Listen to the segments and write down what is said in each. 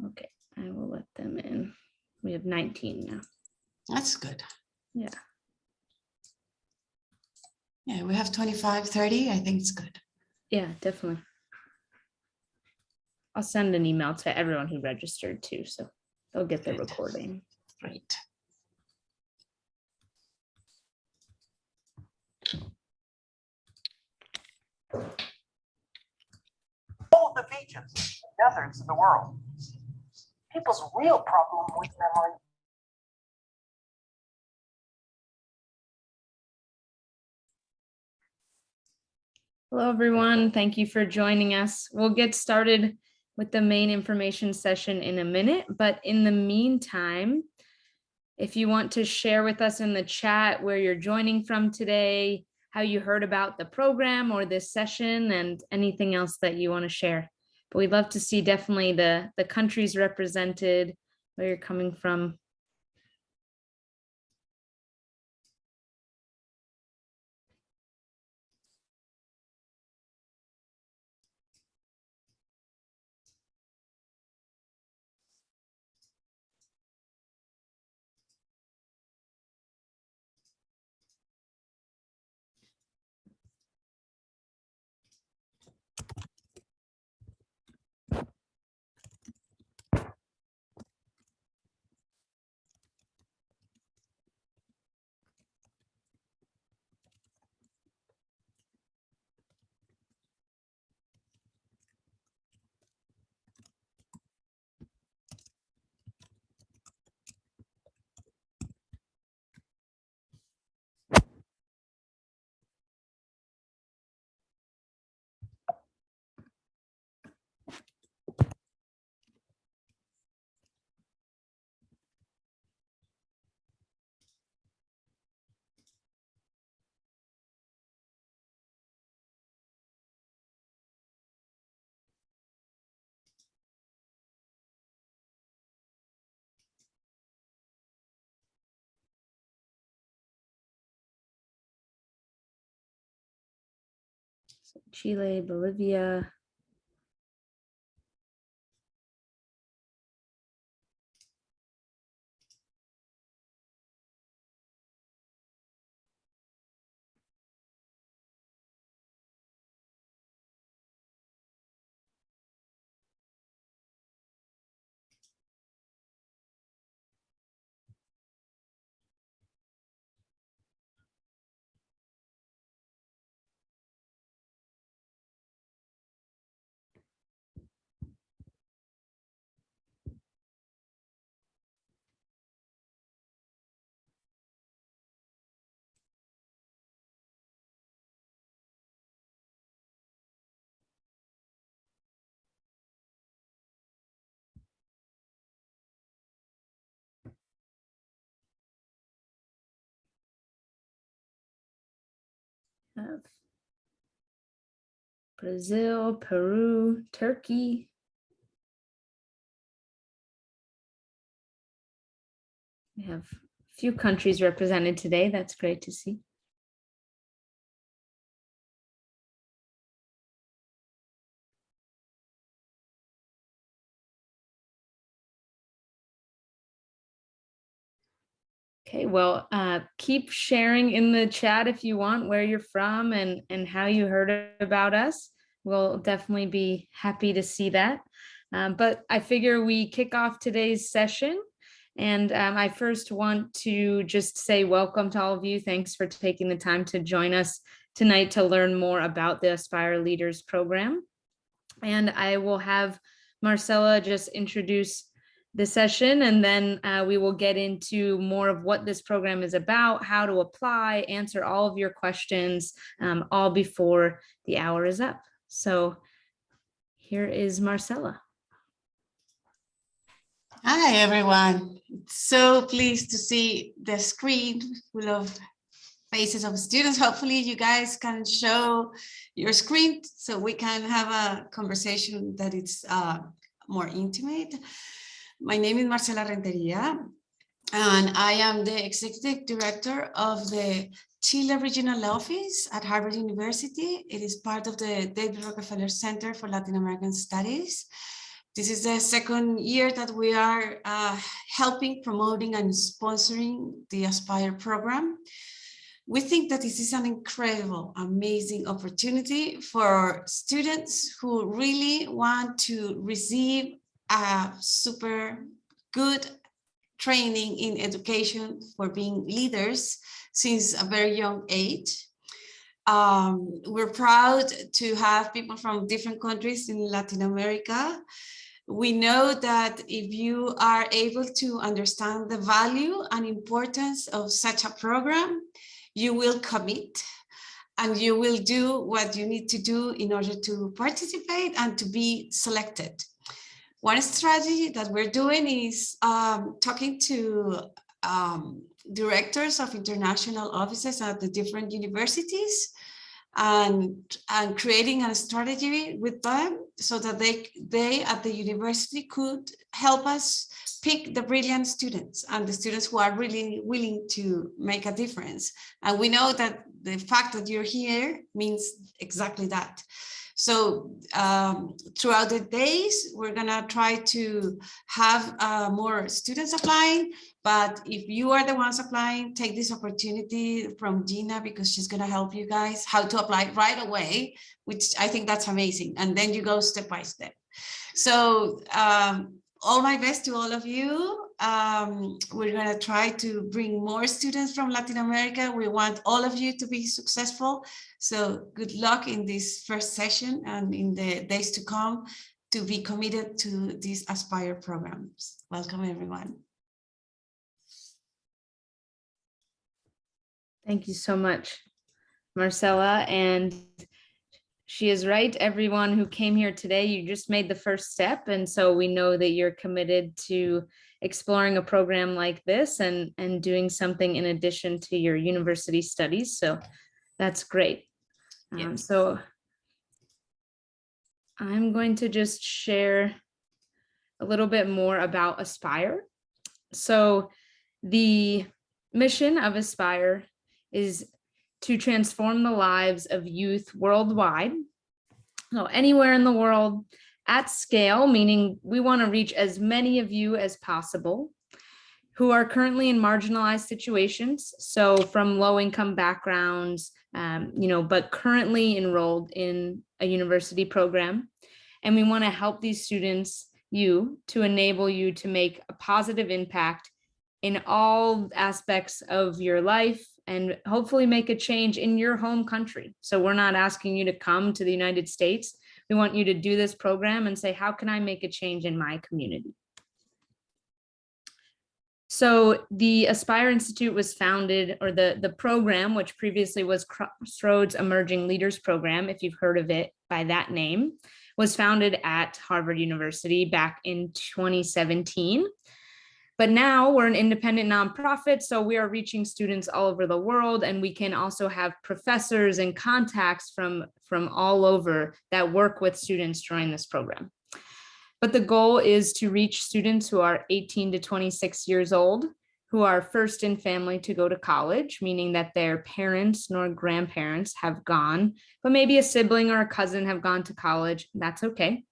Okay, I will let them in. We have 19 now. That's good. Yeah. Yeah, we have 25, 30. I think it's good. Yeah, definitely. I'll send an email to everyone who registered too, so they'll get the recording. Great. All the beaches and deserts in the world. People's real problem with memory. Hello, everyone. Thank you for joining us. We'll get started with the main information session in a minute, but in the meantime, if you want to share with us in the chat where you're joining from today, how you heard about the program or this session, and anything else that you want to share. But we'd love to see definitely the countries represented, where you're coming from. So Chile, Bolivia. Have Brazil, Peru, Turkey. We have a few countries represented today. That's great to see. Okay, well, keep sharing in the chat if you want where you're from and how you heard about us. We'll definitely be happy to see that. But I figure we kick off today's session. And I first want to just say welcome to all of you. Thanks for taking the time to join us tonight to learn more about the Aspire Leaders program. And I will have Marcella just introduce the session, and then we will get into more of what this program is about, how to apply, answer all of your questions, all before the hour is up. So here is Marcella. Hi, everyone. So pleased to see the screen full of faces of students. Hopefully you guys can show your screen so we can have a conversation that is more intimate. My name is Marcela Renteria, and I am the Executive Director of the Chile Regional Office at Harvard University. It is part of the David Rockefeller Center for Latin American Studies. This is the second year that we are helping, promoting, and sponsoring the Aspire program. We think that this is an incredible, amazing opportunity for students who really want to receive a super good training in education for being leaders since a very young age. We're proud to have people from different countries in Latin America. We know that if you are able to understand the value and importance of such a program, you will commit and you will do what you need to do in order to participate and to be selected. One strategy that we're doing is talking to directors of international offices at the different universities and creating a strategy with them so that they at the university could help us pick the brilliant students and the students who are really willing to make a difference. And we know that the fact that you're here means exactly that. So throughout the days, we're gonna try to have more students applying, but if you are the ones applying, take this opportunity from Gina because she's gonna help you guys how to apply right away, which I think that's amazing. And then you go step by step. So all my best to all of you. We're gonna try to bring more students from Latin America. We want all of you to be successful. So good luck in this first session and in the days to come to be committed to these Aspire programs. Welcome, everyone. Thank you so much, Marcela. And she is right. Everyone who came here today, you just made the first step. And so we know that you're committed to exploring a program like this and doing something in addition to your university studies. So that's great. Yes. So I'm going to just share a little bit more about Aspire. So the mission of Aspire is to transform the lives of youth worldwide. So anywhere in the world at scale, meaning we want to reach as many of you as possible who are currently in marginalized situations. So from low income backgrounds, but currently enrolled in a university program. And we want to help these students, to enable you to make a positive impact in all aspects of your life and hopefully make a change in your home country. So we're not asking you to come to the United States. We want you to do this program and say, how can I make a change in my community? So the Aspire Institute was founded, or the program, which previously was Crossroads Emerging Leaders Program, if you've heard of it by that name, was founded at Harvard University back in 2017. But now we're an independent nonprofit, so we are reaching students all over the world, and we can also have professors and contacts from all over that work with students during this program. But the goal is to reach students who are 18 to 26 years old, who are first in family to go to college, meaning that their parents nor grandparents have gone, but maybe a sibling or a cousin have gone to college. That's okay.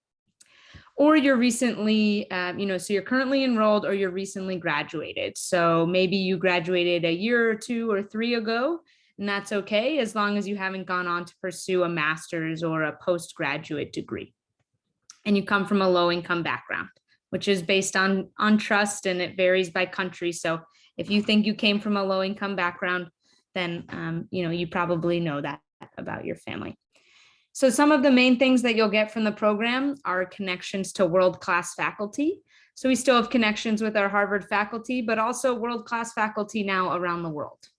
Or you're recently, so you're currently enrolled or you're recently graduated. So maybe you graduated a year or 2 or 3 ago, and that's okay as long as you haven't gone on to pursue a master's or a postgraduate degree. And you come from a low income background, which is based on trust, and it varies by country. So if you think you came from a low income background, then you probably know that about your family. So some of the main things that you'll get from the program are connections to world-class faculty. So we still have connections with our Harvard faculty, but also world-class faculty now around the world.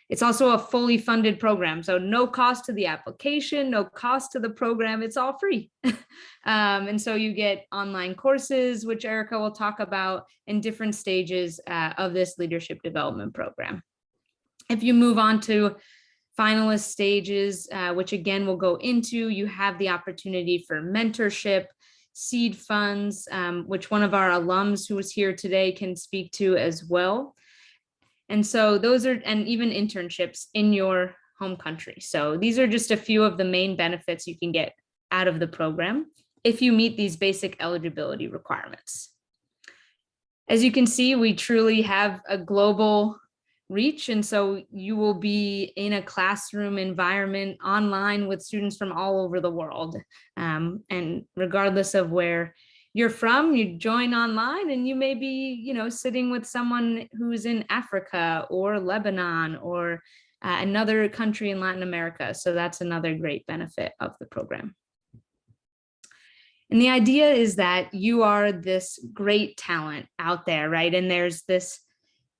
It's also a fully funded program, so no cost to the application, no cost to the program, it's all free. And so you get online courses, which Erica will talk about in different stages of this leadership development program. If you move on to finalist stages, which again we'll go into, you have the opportunity for mentorship, seed funds, which one of our alums who was here today can speak to as well. And so those are, and even internships in your home country. So these are just a few of the main benefits you can get out of the program if you meet these basic eligibility requirements. As you can see, we truly have a global reach. And so you will be in a classroom environment online with students from all over the world. And regardless of where you're from, you join online and you may be, sitting with someone who's in Africa or Lebanon or another country in Latin America. So that's another great benefit of the program. And the idea is that you are this great talent out there, right? And there's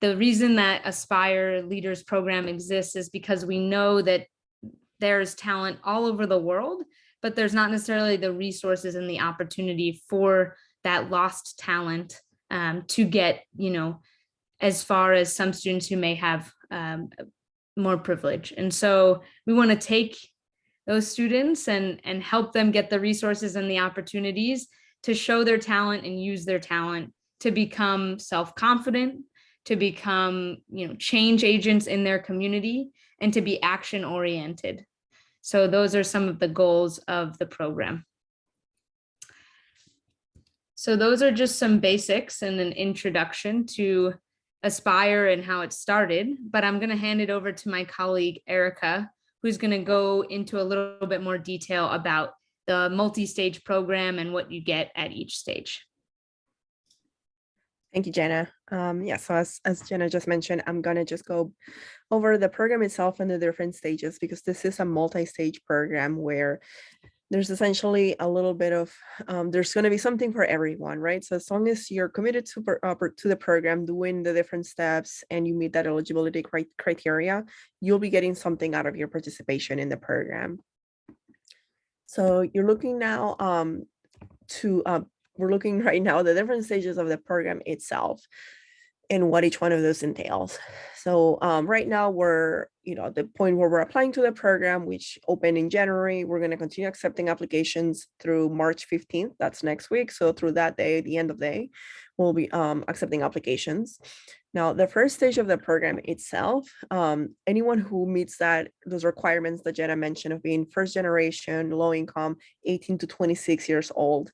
the reason that Aspire Leaders Program exists is because we know that there's talent all over the world, but there's not necessarily the resources and the opportunity for that lost talent to get, as far as some students who may have more privilege. And so we want to take those students and help them get the resources and the opportunities to show their talent and use their talent to become self-confident, to become, change agents in their community, and to be action oriented. So those are some of the goals of the program. So those are just some basics and an introduction to Aspire and how it started, but I'm going to hand it over to my colleague, Erica, who's going to go into a little bit more detail about the multi-stage program and what you get at each stage. Thank you, Jenna. So as Jenna just mentioned, I'm going to just go over the program itself and the different stages, because this is a multi-stage program where there's essentially a little bit of, there's going to be something for everyone, right? So as long as you're committed to the program, doing the different steps, and you meet that eligibility criteria, you'll be getting something out of your participation in the program. So you're looking now we're looking right now at the different stages of the program itself and what each one of those entails. So right now we're, at the point where we're applying to the program, which opened in January. We're going to continue accepting applications through March 15th. That's next week. So through that day, the end of the day, we'll be accepting applications. Now, the first stage of the program itself, anyone who meets those requirements that Jenna mentioned of being first generation, low income, 18 to 26 years old,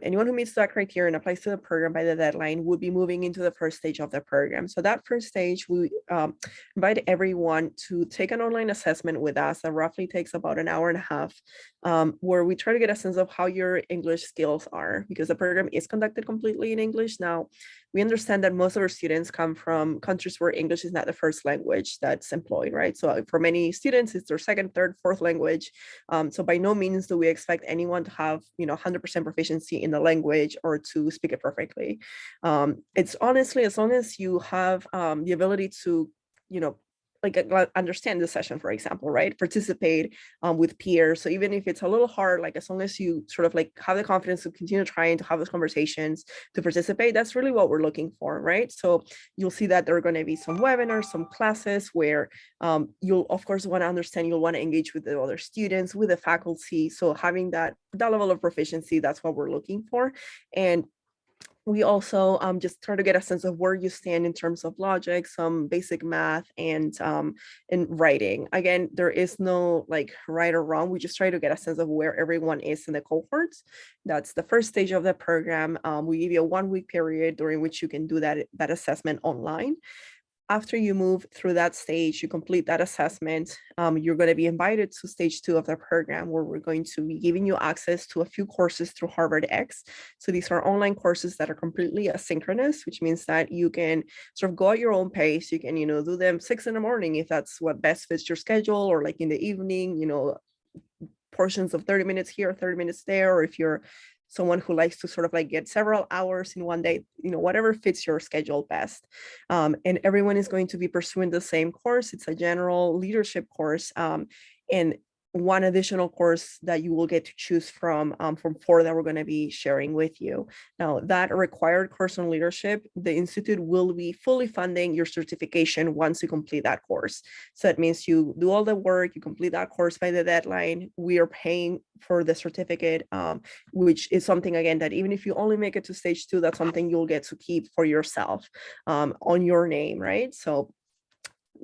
anyone who meets that criteria and applies to the program by the deadline would be moving into the first stage of the program. So that first stage, we invite everyone to take an online assessment with us that roughly takes about an hour and a half, where we try to get a sense of how your English skills are, because the program is conducted completely in English. Now, we understand that most of our students come from countries where English is not the first language that's employed, right? So for many students, it's their second, third, fourth language. So by no means do we expect anyone to have, 100% proficiency in the language or to speak it perfectly. It's honestly, as long as you have the ability to, understand the session, for example, right? Participate with peers. So even if it's a little hard, as long as you sort of have the confidence to continue trying to have those conversations, to participate, that's really what we're looking for, right? So you'll see that there are going to be some webinars, some classes where you'll of course want to understand, you'll want to engage with the other students, with the faculty. So having that level of proficiency, that's what we're looking for. And we also just try to get a sense of where you stand in terms of logic, some basic math, and writing. Again, there is no right or wrong. We just try to get a sense of where everyone is in the cohorts. That's the first stage of the program. We give you a 1-week period during which you can do that assessment online. After you move through that stage, you complete that assessment, you're going to be invited to stage 2 of the program, where we're going to be giving you access to a few courses through Harvard X. So these are online courses that are completely asynchronous, which means that you can sort of go at your own pace. You can, do them 6 in the morning if that's what best fits your schedule, or in the evening, portions of 30 minutes here, 30 minutes there, or if you're someone who likes to sort of get several hours in one day, whatever fits your schedule best. And everyone is going to be pursuing the same course. It's a general leadership course. And one additional course that you will get to choose from 4 that we're going to be sharing with you. Now, that required course on leadership, the Institute will be fully funding your certification once you complete that course. So that means you do all the work, you complete that course by the deadline. We are paying for the certificate, which is something, again, that even if you only make it to stage 2, that's something you'll get to keep for yourself on your name, right? So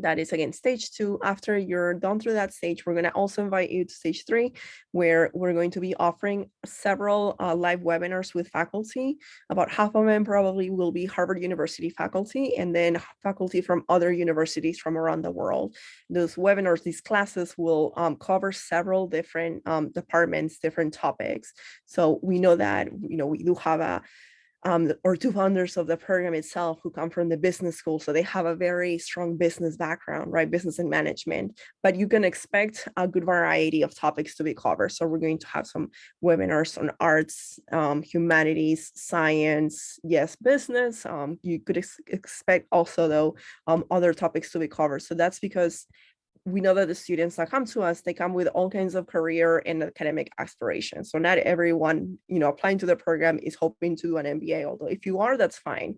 That is again stage 2. After you're done through that stage, we're going to also invite you to stage 3, where we're going to be offering several live webinars with faculty. About half of them probably will be Harvard University faculty, and then faculty from other universities from around the world. Those webinars, these classes will cover several different departments, different topics. So we know that, we do have or 2 founders of the program itself who come from the business school. So they have a very strong business background, right? Business and management, but you can expect a good variety of topics to be covered. So we're going to have some webinars on arts, humanities, science, yes, business. You could expect also though, other topics to be covered. So that's because we know that the students that come to us, they come with all kinds of career and academic aspirations. So not everyone, applying to the program is hoping to do an MBA, although if you are, that's fine.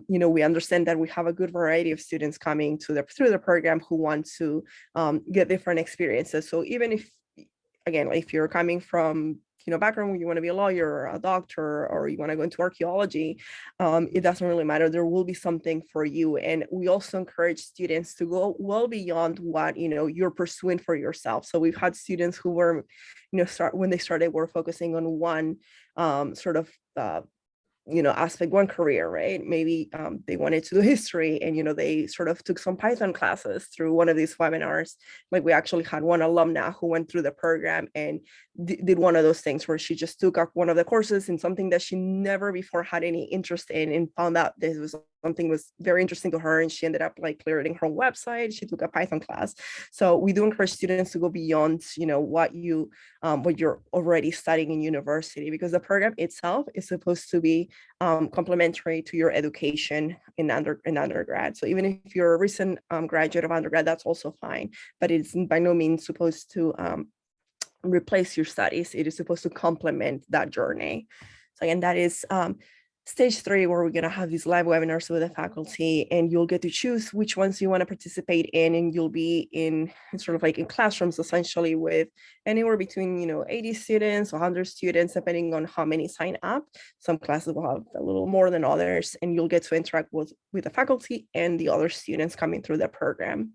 We understand that we have a good variety of students coming through the program who want to get different experiences. So even if, again, if you're coming from background where you want to be a lawyer or a doctor, or you want to go into archaeology, it doesn't really matter. There will be something for you. And we also encourage students to go well beyond what you're pursuing for yourself. So we've had students who were when they started, were focusing on one sort of aspect, one career, right? Maybe they wanted to do history, and they sort of took some Python classes through one of these webinars. Like we actually had one alumna who went through the program and did one of those things where she just took up one of the courses in something that she never before had any interest in, and found out this was something was very interesting to her, and she ended up like creating her own website. She took a Python class. So we do encourage students to go beyond what you're already studying in university, because the program itself is supposed to be complementary to your education in undergrad. So even if you're a recent graduate of undergrad, that's also fine, but it's by no means supposed to replace your studies. It is supposed to complement that journey. So again, that is stage 3, where we're going to have these live webinars with the faculty, and you'll get to choose which ones you want to participate in, and you'll be in sort of like in classrooms essentially with anywhere between 80 students, 100 students, depending on how many sign up. Some classes will have a little more than others, and you'll get to interact with the faculty and the other students coming through the program.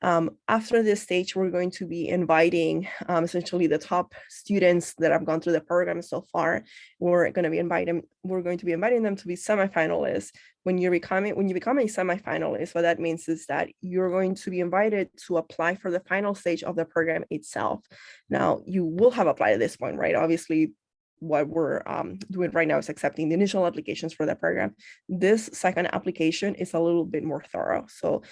After this stage, we're going to be inviting essentially the top students that have gone through the program so far. We're going to be inviting them to be semifinalists. When you become a semifinalist, what that means is that you're going to be invited to apply for the final stage of the program itself. Now, you will have applied at this point, right? Obviously, what we're doing right now is accepting the initial applications for the program. This second application is a little bit more thorough. So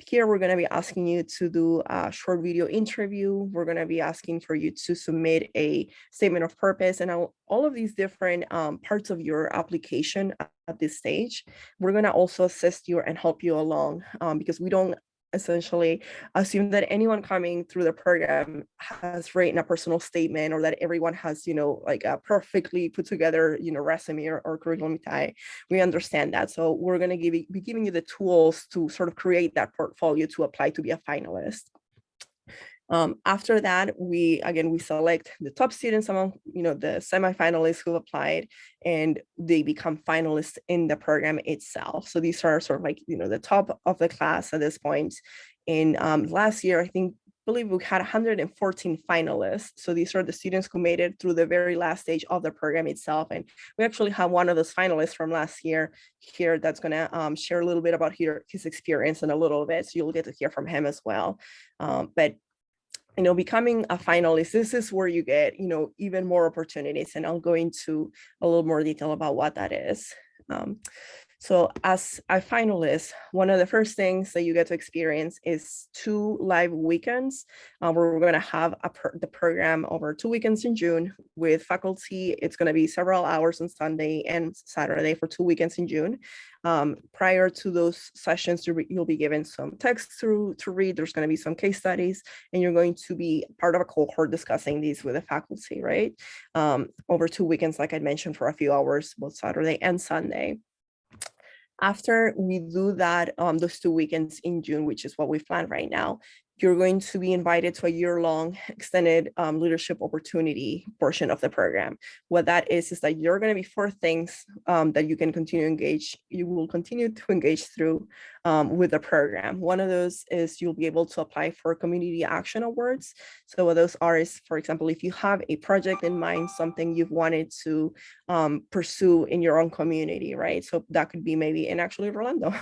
here we're going to be asking you to do a short video interview. We're going to be asking for you to submit a statement of purpose, and all of these different parts of your application at this stage. We're going to also assist you and help you along, because we don't essentially assume that anyone coming through the program has written a personal statement, or that everyone has like a perfectly put together resume or curriculum vitae. We understand that, so we're going to be giving you the tools to sort of create that portfolio to apply to be a finalist. After that, we select the top students among the semifinalists who applied, and they become finalists in the program itself. So these are sort of like the top of the class at this point. In last year, I believe we had 114 finalists. So these are the students who made it through the very last stage of the program itself. And we actually have one of those finalists from last year here that's going to share a little bit about his experience in a little bit. So you'll get to hear from him as well. But becoming a finalist, this is where you get, even more opportunities. And I'll go into a little more detail about what that is. So as a finalist, one of the first things that you get to experience is 2 live weekends where we're going to have the program over 2 weekends in June with faculty. It's going to be several hours on Sunday and Saturday for 2 weekends in June. Prior to those sessions, you'll be given some text to read. There's going to be some case studies, and you're going to be part of a cohort discussing these with the faculty, right? Over 2 weekends, like I mentioned, for a few hours, both Saturday and Sunday. After we do that, those 2 weekends in June, which is what we've planned right now, you're going to be invited to a year-long extended leadership opportunity portion of the program. What that is that you're going to be 4 things that you can continue to engage. You will continue to engage through with the program. One of those is you'll be able to apply for community action awards. So what those are is, for example, if you have a project in mind, something you've wanted to pursue in your own community, right? So that could be maybe, and actually Rolando,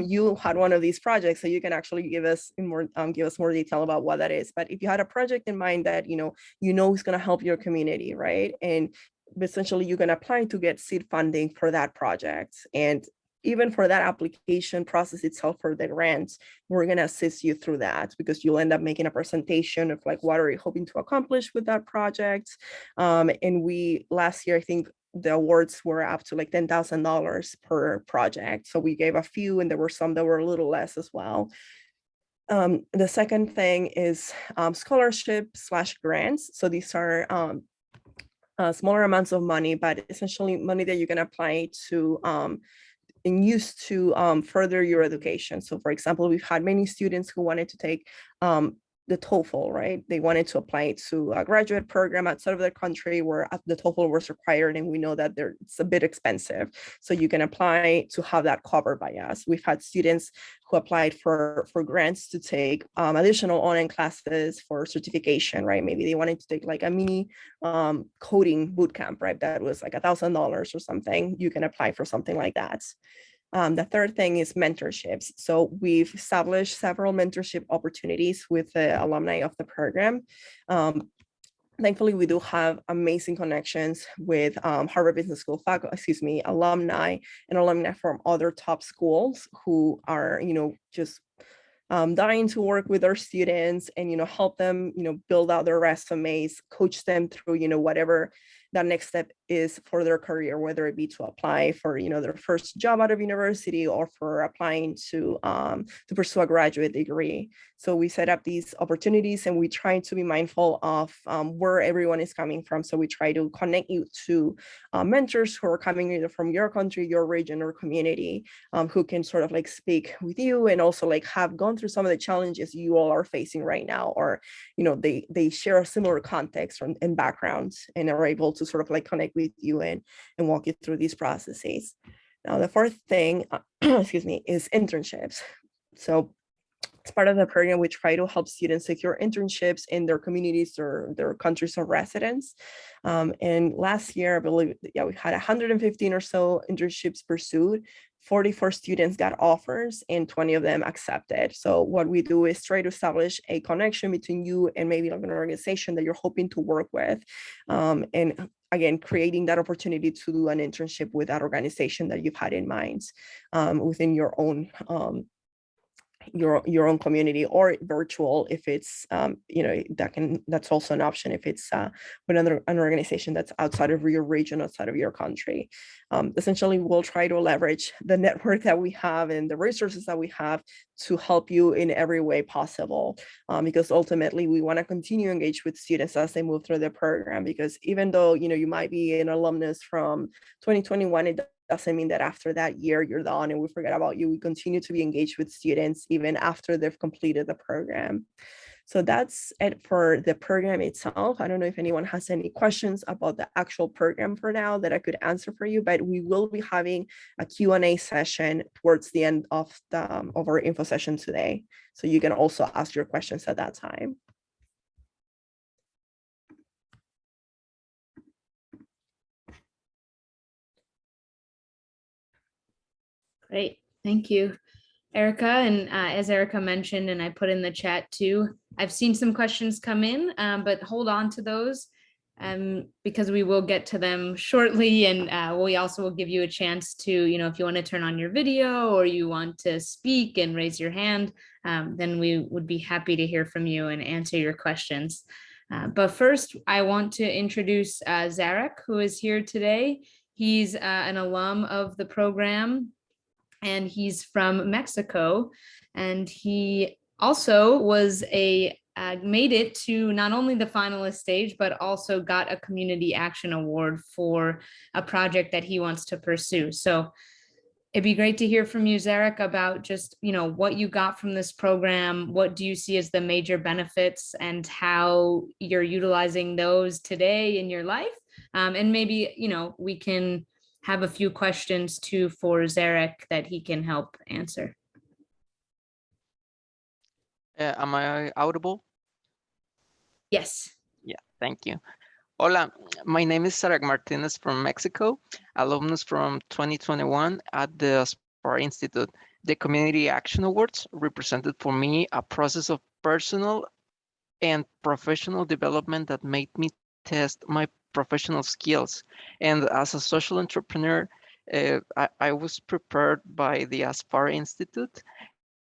you had one of these projects, so you can actually give us more detail about what that is. But if you had a project in mind that you know is going to help your community, right? And essentially you can apply to get seed funding for that project. And even for that application process itself for the grants, we're going to assist you through that, because you'll end up making a presentation of like, what are you hoping to accomplish with that project? And we, last year, I think the awards were up to like $10,000 per project. So we gave a few, and there were some that were a little less as well. The second thing is scholarship/grants. So these are smaller amounts of money, but essentially money that you can apply to and used to further your education. So for example, we've had many students who wanted to take the TOEFL, right? They wanted to apply to a graduate program outside of their country where the TOEFL was required, and we know that it's a bit expensive. So you can apply to have that covered by us. We've had students who applied for grants to take additional online classes for certification, right? Maybe they wanted to take like a mini coding bootcamp, right? That was like $1,000 or something. You can apply for something like that. The third thing is mentorships. So we've established several mentorship opportunities with the alumni of the program. Thankfully, we do have amazing connections with Harvard Business School alumni and alumni from other top schools who are, just dying to work with our students and, help them, build out their resumes, coach them through, whatever that next step is for their career, whether it be to apply for, their first job out of university or for applying to pursue a graduate degree. So we set up these opportunities, and we try to be mindful of where everyone is coming from. So we try to connect you to mentors who are coming either from your country, your region, or community, who can sort of like speak with you and also like have gone through some of the challenges you all are facing right now, or they share a similar context and backgrounds, and are able to sort of like connect with you and walk you through these processes. Now, the fourth thing, is internships. So as part of the program, we try to help students secure internships in their communities or their countries of residence. And last year, I believe, we had 115 or so internships pursued. 44 students got offers and 20 of them accepted. So what we do is try to establish a connection between you and maybe like an organization that you're hoping to work with. And again, creating that opportunity to do an internship with that organization that you've had in mind within your own your own community, or virtual if it's that's also an option if it's with an organization that's outside of your region, outside of your country. Essentially, we'll try to leverage the network that we have and the resources that we have to help you in every way possible, because ultimately we want to continue to engage with students as they move through the program, because even though you might be an alumnus from 2021, it doesn't mean that after that year you're done and we forget about you. We continue to be engaged with students even after they've completed the program. So that's it for the program itself. I don't know if anyone has any questions about the actual program for now that I could answer for you, but we will be having a Q&A session towards the end of our info session today. So you can also ask your questions at that time. Great, thank you, Erica. And as Erica mentioned, and I put in the chat too, I've seen some questions come in, but hold on to those because we will get to them shortly. And we also will give you a chance to, if you want to turn on your video or you want to speak and raise your hand, then we would be happy to hear from you and answer your questions. But first, I want to introduce Zarek, who is here today. He's an alum of the program, and he's from Mexico, and he also was made it to not only the finalist stage, but also got a community action award for a project that he wants to pursue. So It'd be great to hear from you, Zarek, about just, what you got from this program. What do you see as the major benefits and how you're utilizing those today in your life? And maybe, we can have a few questions too for Zarek that he can help answer. Am I audible? Yes. Yeah, thank you. Hola, my name is Sarah Martinez from Mexico, alumnus from 2021 at the Aspire Institute. The Community Action Awards represented for me a process of personal and professional development that made me test my professional skills. And as a social entrepreneur, I was prepared by the Aspire Institute.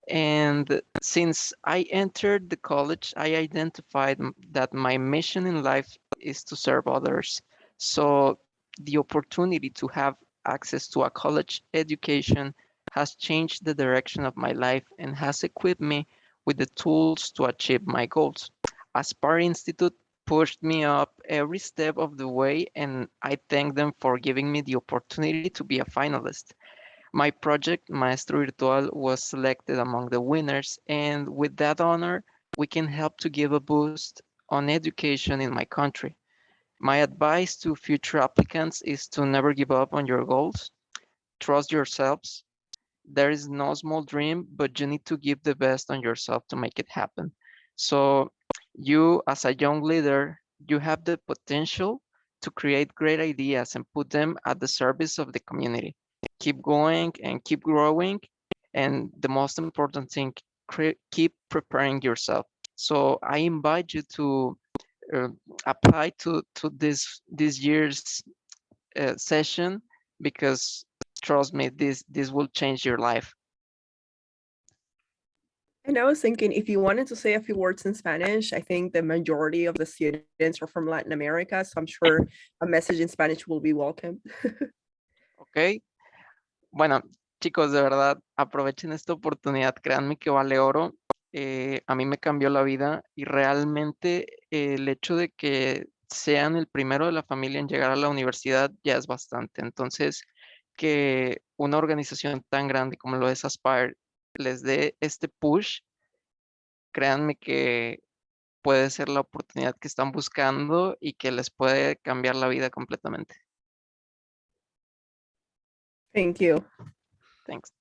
And since I entered the college, I identified that my mission in life is to serve others. So the opportunity to have access to a college education has changed the direction of my life and has equipped me with the tools to achieve my goals. Aspire Institute pushed me up every step of the way, and I thank them for giving me the opportunity to be a finalist. My project, Maestro Virtual, was selected among the winners, and with that honor, we can help to give a boost on education in my country. My advice to future applicants is to never give up on your goals. Trust yourselves. There is no small dream, but you need to give the best on yourself to make it happen. So you, as a young leader, you have the potential to create great ideas and put them at the service of the community. Keep going and keep growing. And the most important thing, keep preparing yourself. So I invite you to uh, apply to this year's session, because trust me, this will change your life. And I was thinking, if you wanted to say a few words in Spanish, I think the majority of the students are from Latin America, so I'm sure a message in Spanish will be welcome. Ok. Bueno, chicos, de verdad, aprovechen esta oportunidad, créanme que vale oro. A mí me cambió la vida y realmente el hecho de que sean el primero de la familia en llegar a la universidad ya es bastante. Entonces, que una organización tan grande como lo es Aspire les dé este push, créanme que puede ser la oportunidad que están buscando y que les puede cambiar la vida completamente. Thank you. Thanks.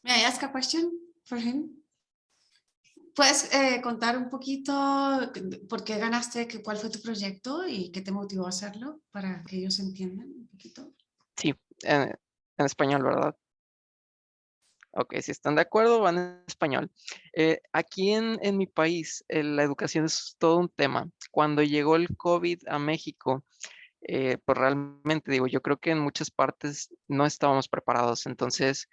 May I ask a question for him? ¿Puedes contar un poquito por qué ganaste, cuál fue tu proyecto y qué te motivó a hacerlo para que ellos entiendan un poquito? Sí, en español, ¿verdad? Ok, si están de acuerdo, van en español. Aquí en mi país, la educación es todo un tema. Cuando llegó el COVID a México, pues realmente digo, yo creo que en muchas partes no estábamos preparados. Entonces,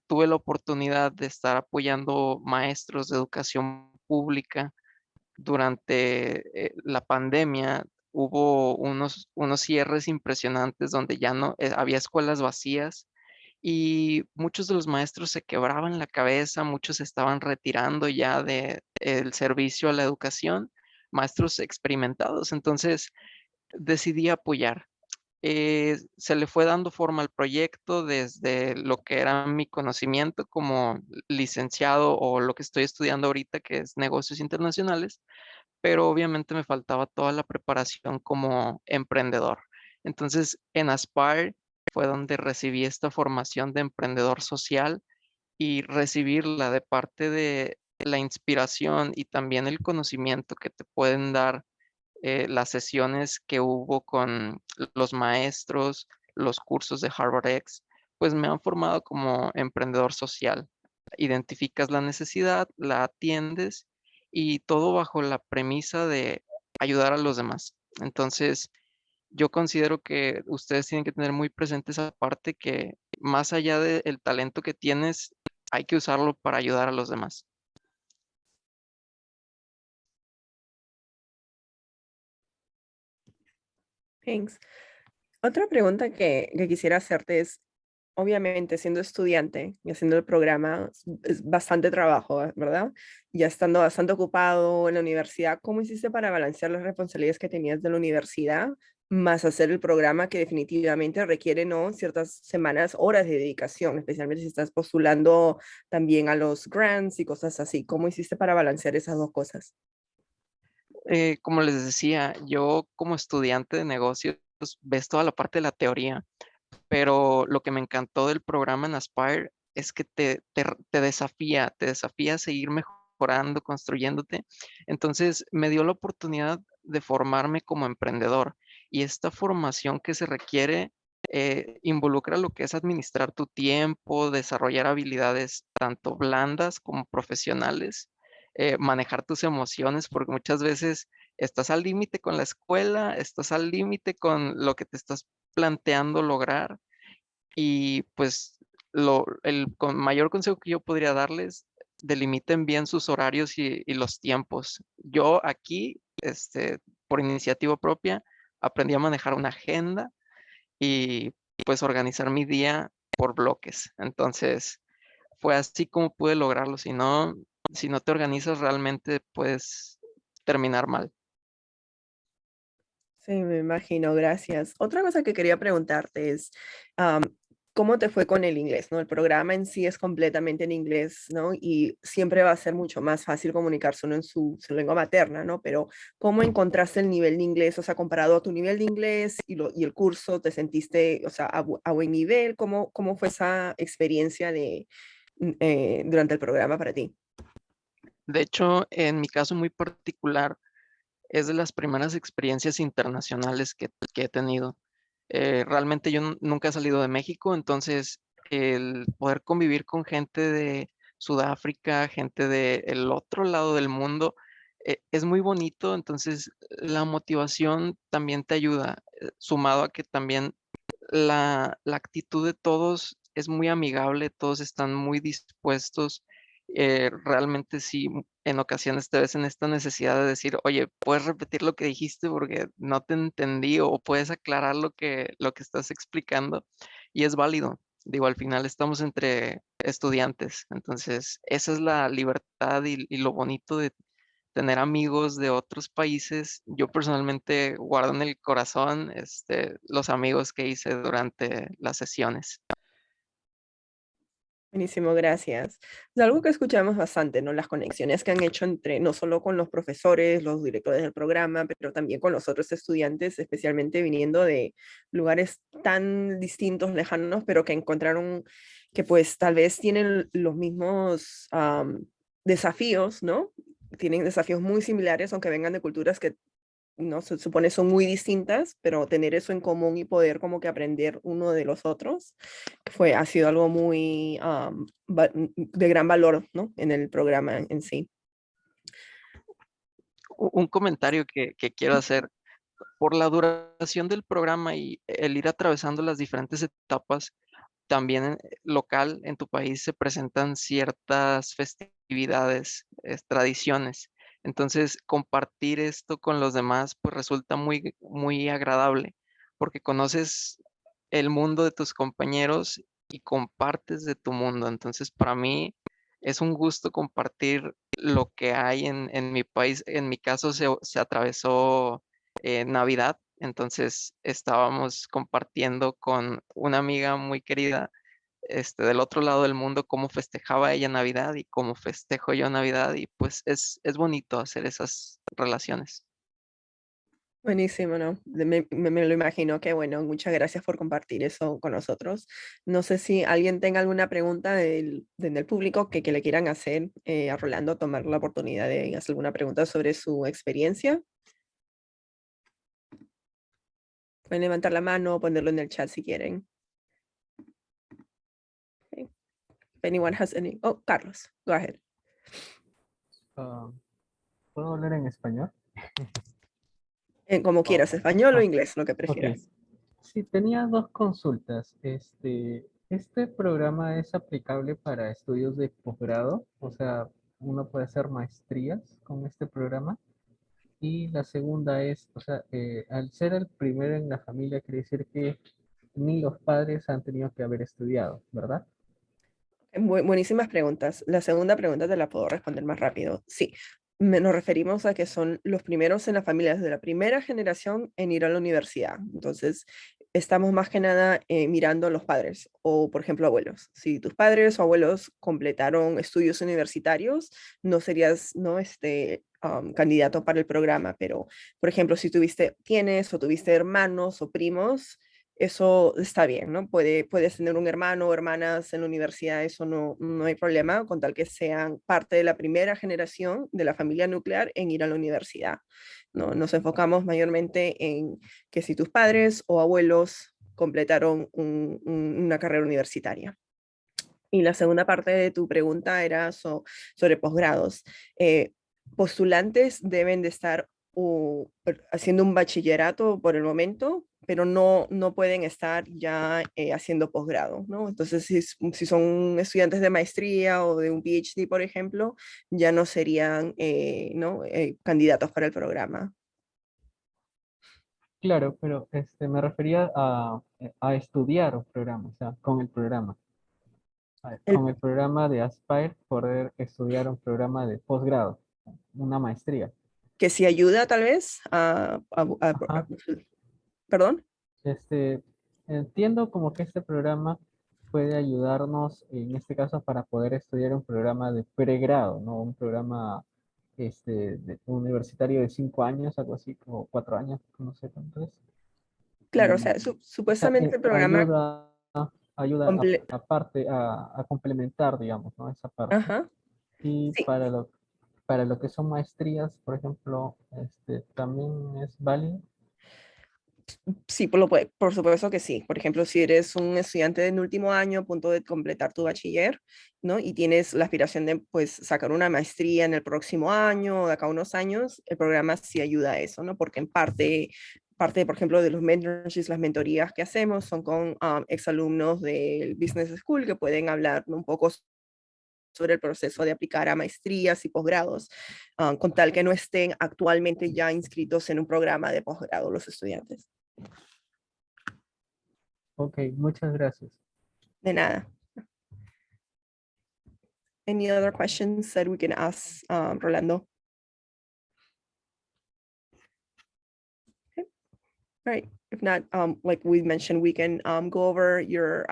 tuve la oportunidad de estar apoyando maestros de educación pública durante la pandemia. Hubo unos cierres impresionantes donde ya no había escuelas vacías y muchos de los maestros se quebraban la cabeza, muchos se estaban retirando ya de el servicio a la educación, maestros experimentados. Entonces decidí apoyar. Se le fue dando forma al proyecto desde lo que era mi conocimiento como licenciado o lo que estoy estudiando ahorita, que es negocios internacionales, pero obviamente me faltaba toda la preparación como emprendedor. Entonces, en Aspire fue donde recibí esta formación de emprendedor social y recibirla de parte de la inspiración y también el conocimiento que te pueden dar las sesiones que hubo con los maestros, los cursos de Harvard X, pues me han formado como emprendedor social. Identificas la necesidad, la atiendes y todo bajo la premisa de ayudar a los demás. Entonces, yo considero que ustedes tienen que tener muy presente esa parte que más allá del talento que tienes, hay que usarlo para ayudar a los demás. Thanks. Otra pregunta que quisiera hacerte es, obviamente siendo estudiante y haciendo el programa, es bastante trabajo, ¿verdad? Ya estando bastante ocupado en la universidad, ¿cómo hiciste para balancear las responsabilidades que tenías de la universidad más hacer el programa que definitivamente requiere, ¿no? Ciertas semanas, horas de dedicación, especialmente si estás postulando también a los grants y cosas así. ¿Cómo hiciste para balancear esas dos cosas? Como les decía, yo como estudiante de negocios ves toda la parte de la teoría, pero lo que me encantó del programa en Aspire es que te desafía a seguir mejorando, construyéndote. Entonces me dio la oportunidad de formarme como emprendedor y esta formación que se requiere involucra lo que es administrar tu tiempo, desarrollar habilidades tanto blandas como profesionales, manejar tus emociones, porque muchas veces estás al límite con la escuela, estás al límite con lo que te estás planteando lograr y pues mayor consejo que yo podría darles, delimiten bien sus horarios y los tiempos. Yo aquí, por iniciativa propia, aprendí a manejar una agenda y pues organizar mi día por bloques. Entonces, fue así como pude lograrlo. Si no te organizas, realmente puedes terminar mal. Sí, me imagino, gracias. Otra cosa que quería preguntarte es, am, ¿cómo te fue con el inglés? ¿No? El programa en sí es completamente en inglés, ¿no? Y siempre va a ser mucho más fácil comunicarse uno en su lengua materna, ¿no? Pero ¿cómo encontraste el nivel de inglés? O sea, comparado a tu nivel de inglés y el curso, ¿te sentiste, o sea, a buen nivel? ¿Cómo fue esa experiencia durante el programa para ti? De hecho, en mi caso muy particular, es de las primeras experiencias internacionales que he tenido. Realmente yo nunca he salido de México, entonces el poder convivir con gente de Sudáfrica, gente del otro lado del mundo, es muy bonito, entonces la motivación también te ayuda, sumado a que también la actitud de todos es muy amigable, todos están muy dispuestos. Realmente sí, en ocasiones te ves en esta necesidad de decir, oye, ¿puedes repetir lo que dijiste porque no te entendí? O puedes aclarar lo que estás explicando y es válido. Digo, al final estamos entre estudiantes, entonces esa es la libertad y lo bonito de tener amigos de otros países. Yo personalmente guardo en el corazón los amigos que hice durante las sesiones. Buenísimo, gracias. Es algo que escuchamos bastante, ¿no? Las conexiones que han hecho entre, no solo con los profesores, los directores del programa, pero también con los otros estudiantes, especialmente viniendo de lugares tan distintos, lejanos, pero que encontraron que pues tal vez tienen los mismos desafíos, ¿no? Tienen desafíos muy similares, aunque vengan de culturas que no se supone son muy distintas, pero tener eso en común y poder como que aprender uno de los otros ha sido algo muy de gran valor, ¿no? En el programa en sí. Un comentario que quiero hacer. Por la duración del programa y el ir atravesando las diferentes etapas, también local en tu país se presentan ciertas festividades, tradiciones. Entonces, compartir esto con los demás pues resulta muy, muy agradable porque conoces el mundo de tus compañeros y compartes de tu mundo. Entonces, para mí es un gusto compartir lo que hay en mi país. En mi caso se atravesó Navidad, entonces estábamos compartiendo con una amiga muy querida del otro lado del mundo cómo festejaba ella Navidad y cómo festejo yo Navidad y pues es bonito hacer esas relaciones. Buenísimo, ¿no? Me lo imagino, que bueno, muchas gracias por compartir eso con nosotros. No sé si alguien tenga alguna pregunta del público que le quieran hacer a Rolando, tomar la oportunidad de hacer alguna pregunta sobre su experiencia. Pueden levantar la mano o ponerlo en el chat si quieren. Okay. If anyone has any... Oh, Carlos, go ahead. Ah, ¿puedo hablar en español? Como quieras, español o Ah, inglés, lo que ok. prefieras. Sí, tenía dos consultas. ¿Este programa es aplicable para estudios de posgrado? O sea, uno puede hacer maestrías con este programa. Y la segunda es, o sea, al ser el primero en la familia, quiere decir que ni los padres han tenido que haber estudiado, ¿verdad? Buenísimas preguntas. La segunda pregunta te la puedo responder más rápido. Sí, nos referimos a que son los primeros en la familia, desde la primera generación en ir a la universidad. Entonces, estamos más que nada mirando a los padres o, por ejemplo, abuelos. Si tus padres o abuelos completaron estudios universitarios, no serías, ¿no? Candidato para el programa, pero, por ejemplo, si tienes o tuviste hermanos o primos, eso está bien, ¿no? Puedes tener un hermano o hermanas en la universidad, eso no hay problema, con tal que sean parte de la primera generación de la familia nuclear en ir a la universidad, ¿no? Nos enfocamos mayormente en que si tus padres o abuelos completaron una carrera universitaria. Y la segunda parte de tu pregunta era sobre posgrados. Postulantes deben de estar haciendo un bachillerato por el momento, pero no pueden estar ya haciendo posgrado, ¿no? Entonces, si son estudiantes de maestría o de un PhD, por ejemplo, ya no serían ¿no? Candidatos para el programa. Claro, pero me refería a estudiar un programa, o sea, con el programa. Con el programa de Aspire, poder estudiar un programa de posgrado, una maestría. Que si ayuda tal vez Ajá. perdón. Este, entiendo como que este programa puede ayudarnos, en este caso, para poder estudiar un programa de pregrado, ¿no? Un programa universitario de 5 años, algo así, como 4 años, no sé cuánto es. Claro, o sea, O sea, supuestamente el programa ayuda comple- aparte a complementar, digamos, ¿no? Esa parte. Ajá, Y sí, para lo que son maestrías, por ejemplo, también es válido. sí, por supuesto que sí. Por ejemplo, si eres un estudiante en último año a punto de completar tu bachiller, ¿no? Y tienes la aspiración de, pues, sacar una maestría en el próximo año o de acá a unos años, el programa sí ayuda a eso, ¿no? Porque en parte, por ejemplo, de los mentorships, las mentorías que hacemos son con exalumnos del Business School que pueden hablar, ¿no? Un poco sobre el proceso de aplicar a maestrías y posgrados, con tal que no estén actualmente ya inscritos en un programa de posgrado los estudiantes. Ok, muchas gracias. De nada. Any other questions that we can ask Rolando? Okay. All right. If not, like we mentioned, we can go over your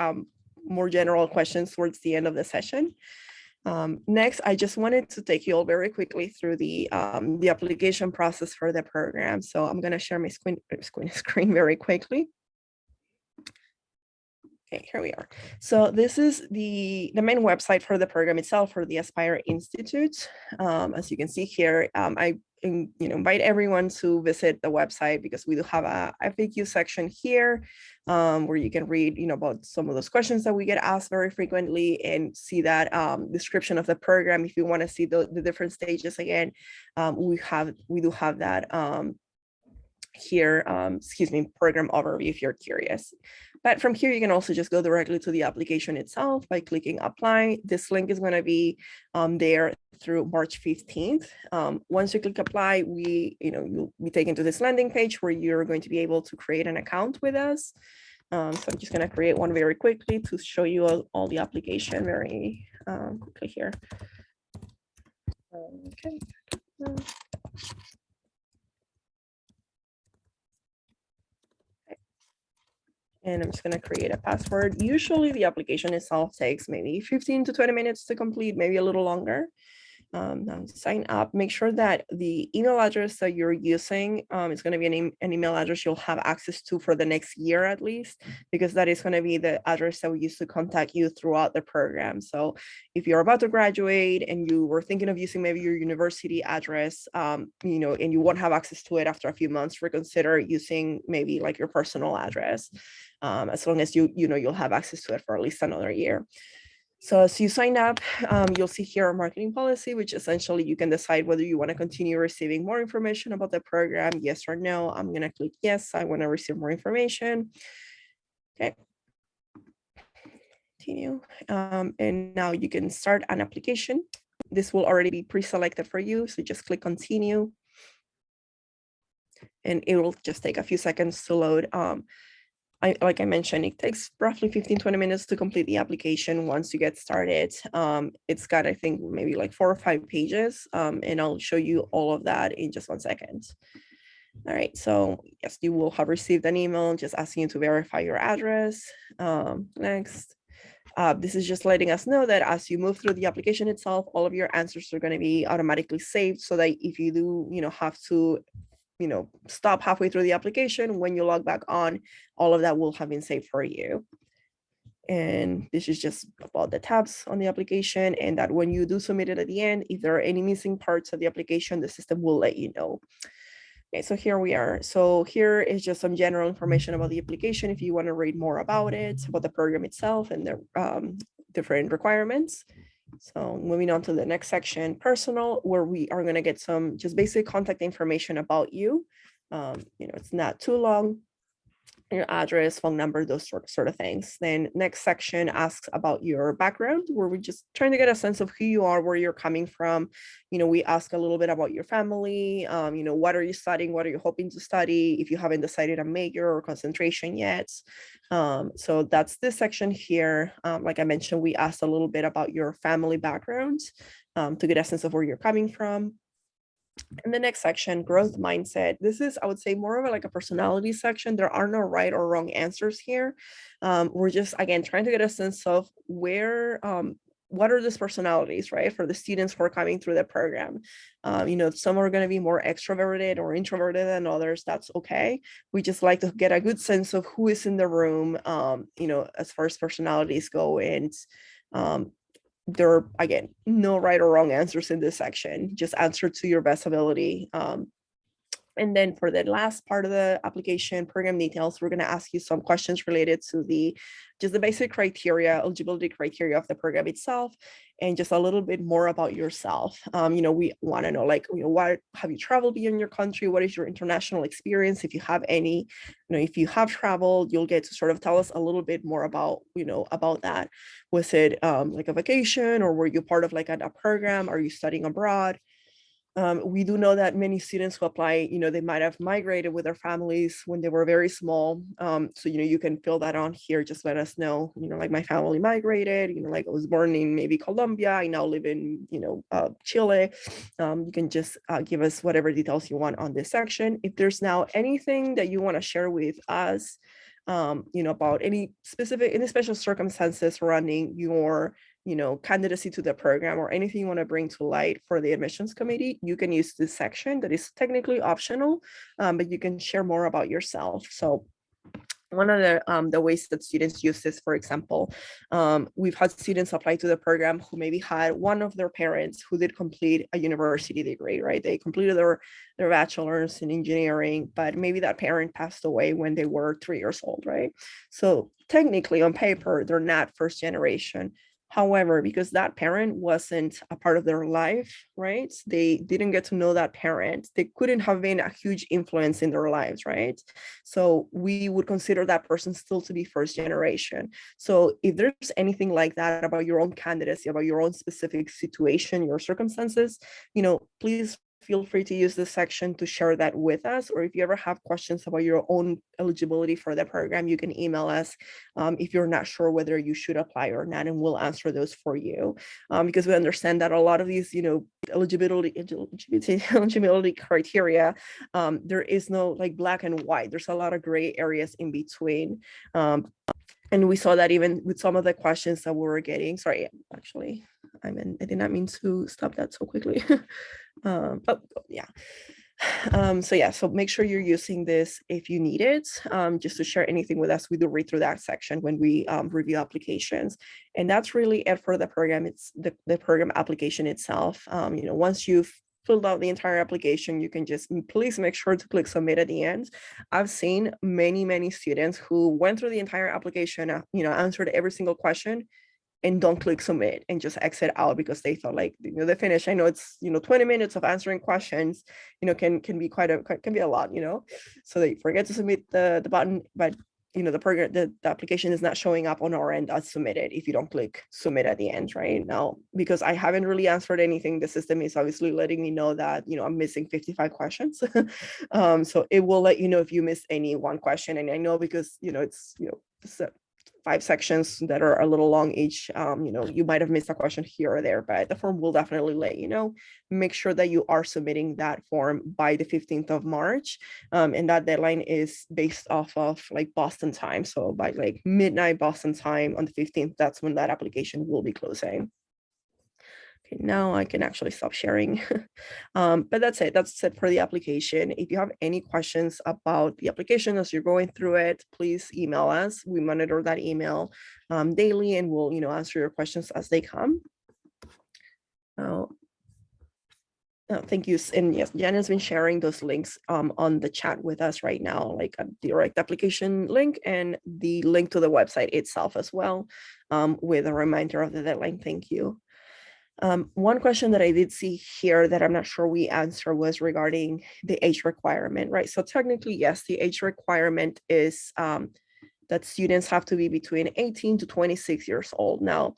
more general questions towards the end of the session. Next, I just wanted to take you all very quickly through the application process for the program. So I'm going to share my screen very quickly. Okay, here we are. So this is the main website for the program itself, for the Aspire Institute. As you can see here, I invite everyone to visit the website because we do have a FAQ section here where you can read about some of those questions that we get asked very frequently and see that description of the program. If you want to see the different stages again, we do have that here, program overview if you're curious. But from here, you can also just go directly to the application itself by clicking apply. This link is going to be there through March 15th. Once you click apply, you'll be taken to this landing page where you're going to be able to create an account with us. So I'm just going to create one very quickly to show you all the application very quickly here. Okay. And I'm just going to create a password. Usually the application itself takes maybe 15 to 20 minutes to complete, maybe a little longer. Now sign up, make sure that the email address that you're using is going to be an email address you'll have access to for the next year at least, because that is going to be the address that we use to contact you throughout the program. So if you're about to graduate and you were thinking of using maybe your university address, and you won't have access to it after a few months, reconsider using maybe like your personal address, as long as you'll have access to it for at least another year. So as you sign up, you'll see here our marketing policy, which essentially you can decide whether you want to continue receiving more information about the program, yes or no. I'm going to click yes, I want to receive more information. Okay. Continue. And now you can start an application. This will already be pre-selected for you. So just click continue. And it will just take a few seconds to load like I mentioned, it takes roughly 15-20 minutes to complete the application once you get started. It's got, I think, maybe like 4 or 5 pages, and I'll show you all of that in just 1 second. All right, so yes, you will have received an email just asking you to verify your address. Next. This is just letting us know that as you move through the application itself, all of your answers are going to be automatically saved so that if you do, have to stop halfway through the application, when you log back on, all of that will have been saved for you. And this is just about the tabs on the application, and that when you do submit it at the end, if there are any missing parts of the application, the system will let you know. Okay, so here we are. So here is just some general information about the application if you want to read more about it, about the program itself and the different requirements. So moving on to the next section, personal, where we are going to get some just basic contact information about you. It's not too long. Your address, phone number, those sort of things. Then next section asks about your background, where we're just trying to get a sense of who you are, where you're coming from. We ask a little bit about your family. What are you studying? What are you hoping to study? If you haven't decided a major or concentration yet. So that's this section here. Like I mentioned, we asked a little bit about your family background to get a sense of where you're coming from. In the next section, growth mindset. This is, I would say, more of like a personality section. There are no right or wrong answers here. We're just, again, trying to get a sense of where, what are these personalities, right? For the students who are coming through the program. Some are going to be more extroverted or introverted than others. That's okay. We just like to get a good sense of who is in the room, as far as personalities go. And there are, again, no right or wrong answers in this section. Just answer to your best ability. And then for the last part of the application, program details, we're going to ask you some questions related to the basic criteria, eligibility criteria of the program itself, and just a little bit more about yourself. We want to know, like, what have you traveled beyond your country? What is your international experience? If you have any, if you have traveled, you'll get to sort of tell us a little bit more about, about that. Was it like a vacation, or were you part of like a program? Are you studying abroad? We do know that many students who apply, they might have migrated with their families when they were very small. So, you can fill that on here. Just let us know, like my family migrated, like I was born in maybe Colombia. I now live in, Chile. You can just give us whatever details you want on this section. If there's now anything that you want to share with us, about any special circumstances surrounding your candidacy to the program, or anything you want to bring to light for the admissions committee, you can use this section that is technically optional, but you can share more about yourself. So one of the ways that students use this, for example, we've had students apply to the program who maybe had one of their parents who did complete a university degree, right? They completed their bachelor's in engineering, but maybe that parent passed away when they were 3 years old, right? So technically on paper, they're not first generation. However, because that parent wasn't a part of their life, right? They didn't get to know that parent. They couldn't have been a huge influence in their lives, right? So we would consider that person still to be first generation. So if there's anything like that about your own candidacy, about your own specific situation, your circumstances, please feel free to use this section to share that with us. Or if you ever have questions about your own eligibility for the program, you can email us if you're not sure whether you should apply or not, and we'll answer those for you. Because we understand that a lot of these, eligibility criteria, there is no like black and white. There's a lot of gray areas in between. And we saw that even with some of the questions that we were getting. Sorry, actually, I did not mean to stop that so quickly. So make sure you're using this if you need it, just to share anything with us. We do read through that section when we review applications. And that's really it for the program. It's the program application itself. Once you've filled out the entire application, you can just please make sure to click submit at the end. I've seen many students who went through the entire application, answered every single question, and don't click submit and just exit out because they thought like, they finished. I know it's 20 minutes of answering questions, can be can be a lot, so they forget to submit the button. But the application is not showing up on our end as submitted if you don't click submit at the end right now. Because I haven't really answered anything, the system is obviously letting me know that I'm missing 55 questions. So it will let you know if you missed any one question. And I know because it's 5 sections that are a little long each, you might have missed a question here or there, but the form will definitely let you know. Make sure that you are submitting that form by the 15th of March. And that deadline is based off of like Boston time. So by like midnight Boston time on the 15th, that's when that application will be closing. Okay, now I can actually stop sharing. But that's it. That's it for the application. If you have any questions about the application as you're going through it, please email us. We monitor that email daily, and we'll answer your questions as they come. Thank you. And yes, Jen has been sharing those links on the chat with us right now, like a direct application link and the link to the website itself as well, with a reminder of the deadline. Thank you. One question that I did see here that I'm not sure we answered was regarding the age requirement, right? So technically, yes, the age requirement is that students have to be between 18 to 26 years old. Now,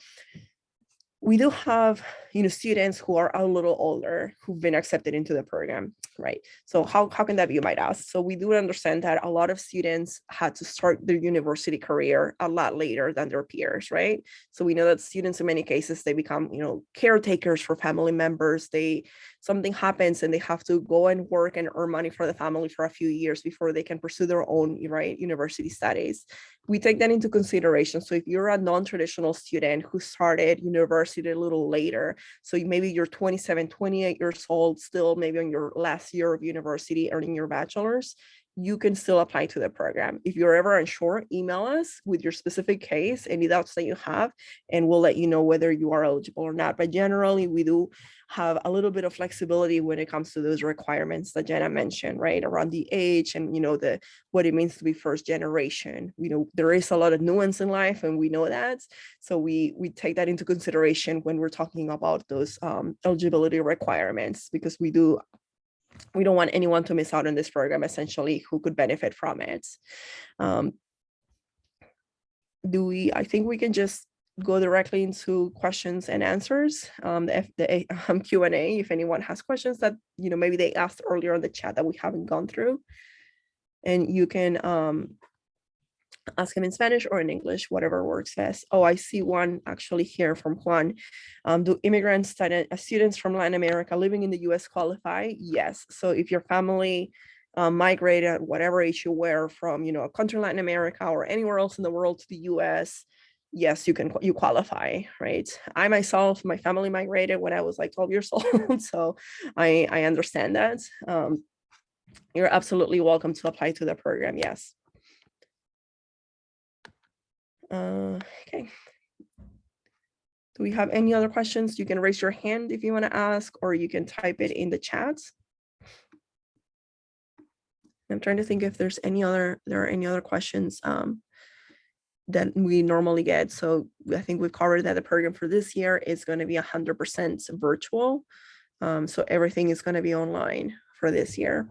we do have, students who are a little older who've been accepted into the program, right? So how can that be, you might ask? So we do understand that a lot of students had to start their university career a lot later than their peers, right? So we know that students in many cases, they become, caretakers for family members. Something happens and they have to go and work and earn money for the family for a few years before they can pursue their own, right, university studies. We take that into consideration. So if you're a non-traditional student who started university a little later, so maybe you're 27, 28 years old, still maybe on your last year of university earning your bachelor's, you can still apply to the program. If you're ever unsure, email us with your specific case, any doubts that you have, and we'll let you know whether you are eligible or not. But generally, we do have a little bit of flexibility when it comes to those requirements that Jenna mentioned, right? Around the age and, what it means to be first generation. There is a lot of nuance in life, and we know that. So we take that into consideration when we're talking about those eligibility requirements, because we don't want anyone to miss out on this program, essentially, who could benefit from it. I think we can just go directly into questions and answers, the Q&A, if anyone has questions that, maybe they asked earlier in the chat that we haven't gone through. And you can ask him in Spanish or in English, whatever works best. Oh, I see one actually here from Juan. Do immigrant students from Latin America living in the US qualify? Yes. So if your family migrated at whatever age you were from, a country in Latin America or anywhere else in the world to the US, yes, you qualify, right? I myself, my family migrated when I was like 12 years old. So I understand that. You're absolutely welcome to apply to the program. Yes. Okay. Do we have any other questions? You can raise your hand if you want to ask, or you can type it in the chat. I'm trying to think if there are any other questions that we normally get. So I think we've covered that the program for this year is going to be 100% virtual. So everything is going to be online for this year.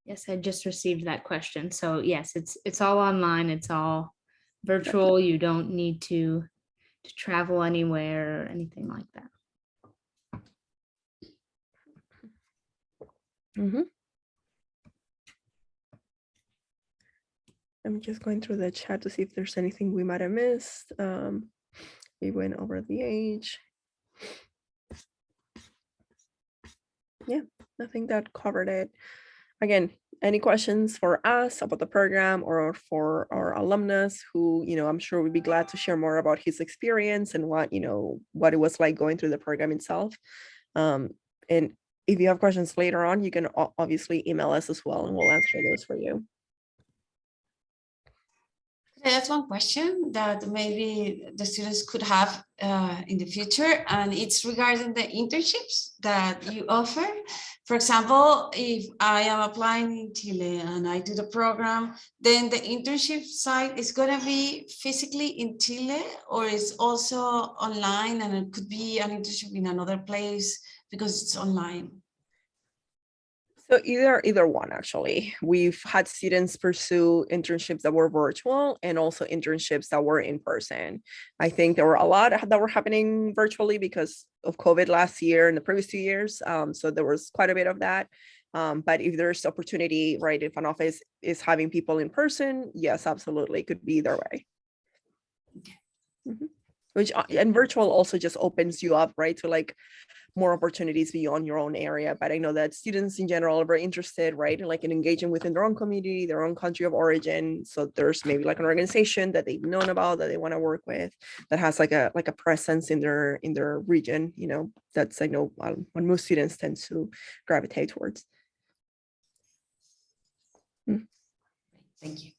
Yes, I just received that question. So yes, it's all online. It's all virtual. You don't need to travel anywhere or anything like that. Mm-hmm. I'm just going through the chat to see if there's anything we might have missed. We went over the age. Yeah, I think that covered it. Again, any questions for us about the program or for our alumnus who, I'm sure would be glad to share more about his experience and what it was like going through the program itself. And if you have questions later on, you can obviously email us as well, and we'll answer those for you. That's one question that maybe the students could have in the future, and it's regarding the internships that you offer. For example, if I am applying in Chile and I do the program, then the internship site is going to be physically in Chile, or is also online, and it could be an internship in another place because it's online. So either one, actually. We've had students pursue internships that were virtual and also internships that were in person. I think there were a lot that were happening virtually because of COVID last year and the previous 2 years. So there was quite a bit of that. But if there's opportunity, right, if an office is having people in person, yes, absolutely, it could be either way. Mhm. Which and virtual also just opens you up, right, to like more opportunities beyond your own area. But I know that students in general are very interested, right, in like in engaging within their own community, their own country of origin. So there's maybe like an organization that they've known about that they want to work with that has like a presence in their region. You know, that's I know what most students tend to gravitate towards. Thank you.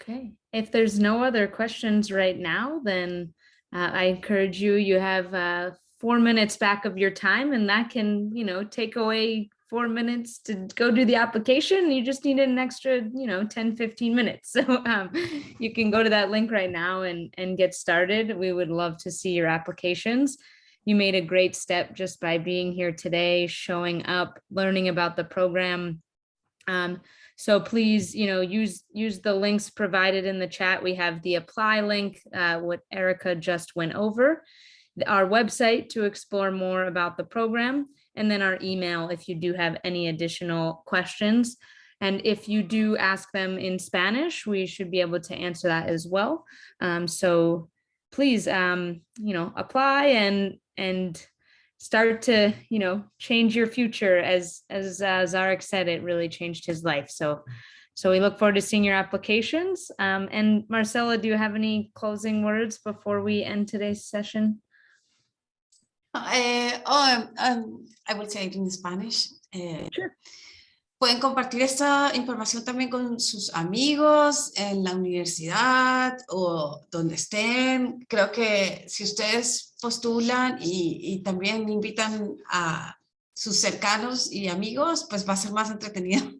Okay, if there's no other questions right now, then I encourage you, you have 4 minutes back of your time, and that can, take away 4 minutes to go do the application. You just need an extra, 10, 15 minutes. So you can go to that link right now and get started. We would love to see your applications. You made a great step just by being here today, showing up, learning about the program. So please, use the links provided in the chat. We have the apply link, what Erica just went over, our website to explore more about the program, and then our email if you do have any additional questions. And if you do ask them in Spanish, we should be able to answer that as well. So please, apply and start to, change your future. As Zarek said, it really changed his life. So we look forward to seeing your applications. And Marcela, do you have any closing words before we end today's session? I would say it in Spanish. Sure. Pueden compartir esta información también con sus amigos en la universidad o donde estén. Creo que si ustedes postulan y también invitan a sus cercanos y amigos, pues va a ser más entretenido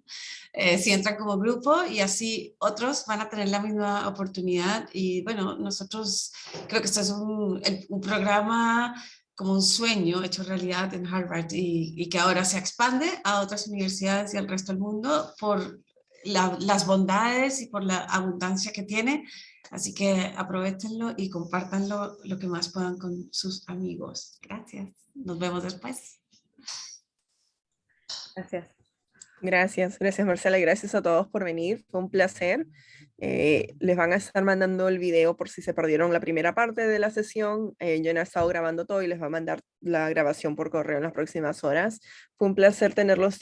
si entran como grupo, y así otros van a tener la misma oportunidad. Y bueno, nosotros creo que esto es un programa como un sueño hecho realidad en Harvard y que ahora se expande a otras universidades y al resto del mundo por las bondades y por la abundancia que tiene. Así que aprovechenlo y compártanlo lo que más puedan con sus amigos. Gracias. Nos vemos después. Gracias. Gracias Marcela, y gracias a todos por venir, fue un placer. Les van a estar mandando el video por si se perdieron la primera parte de la sesión. Yo no he estado grabando todo y les va a mandar la grabación por correo en las próximas horas. Fue un placer tenerlos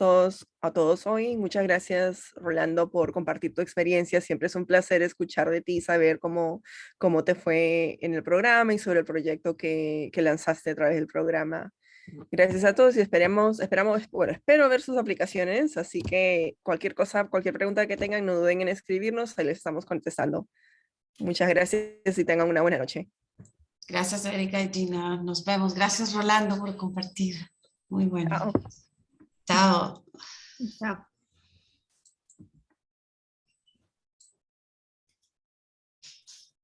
a todos hoy. Muchas gracias, Rolando, por compartir tu experiencia. Siempre es un placer escuchar de ti, saber cómo te fue en el programa y sobre el proyecto que lanzaste a través del programa. Gracias a todos y espero ver sus aplicaciones, así que cualquier cosa, cualquier pregunta que tengan, no duden en escribirnos, ahí les estamos contestando. Muchas gracias y tengan una buena noche. Gracias, Erika y Gina. Nos vemos. Gracias, Rolando, por compartir. Muy bueno. Chao. Chao. Chao.